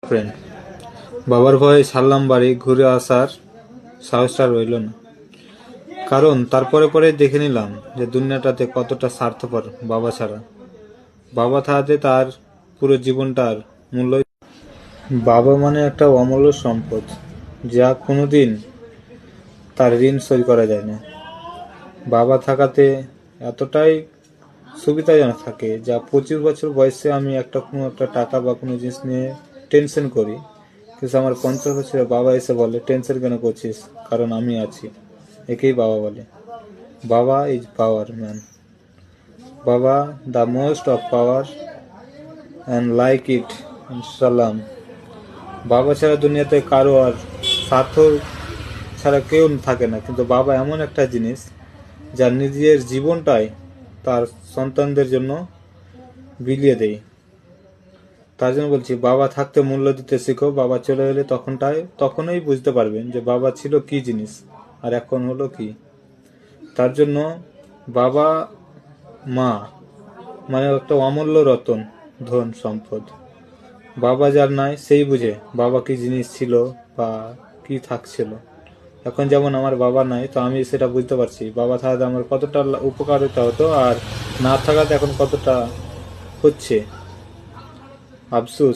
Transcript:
Friend, বাবার ভয়ে ছাড়লাম বাড়ি, ঘুরে আসার সাহসটা রইল না। কারণ তারপরে পরে দেখে নিলাম যে দুনিয়াটাতে কতটা স্বার্থপর বাবা ছাড়া। বাবা থাকাতে তার পুরো জীবনটার মূল্য। বাবা মানে একটা অমূল্য সম্পদ, যা কোনোদিন তার ঋণ শোধ করা যায় না। বাবা থাকাতে এতটাই সুবিধাজনক থাকে, যা 25 বছর বয়সে আমি কোনো একটা টাকা বা কোনো জিনিস নিয়ে টেনশন করি, কিন্তু আমার 50 বছরে বাবা এসে বলে, টেনশন কেন করছিস, কারণ আমি আছি। একেই বাবা বলে। বাবা ইজ পাওয়ার ম্যান। বাবা the most of power and like it সালাম। বাবা ছাড়া দুনিয়াতে কারো আর স্বার্থ ছাড়া কেউ থাকে না, কিন্তু বাবা এমন একটা জিনিস যা নিজের জীবনটাই তার সন্তানদের জন্য বিলিয়ে দেয়। তার জন্য বলছি, বাবা থাকতে মূল্য দিতে শিখো। বাবা চলে গেলে তখনই বুঝতে পারবেন যে বাবা ছিল কি জিনিস আর এখন হলো কি। তার জন্য বাবা মা মানে একটা অমূল্য রতন, ধন সম্পদ। বাবা যার নাই সেই বুঝে বাবা কি জিনিস ছিল বা কি থাকছিল। এখন যেমন আমার বাবা নাই, তো আমি সেটা বুঝতে পারছি বাবা থাকাতে আমার কতটা উপকারিতা হতো, আর না থাকাতে এখন কতটা হচ্ছে আফসোস।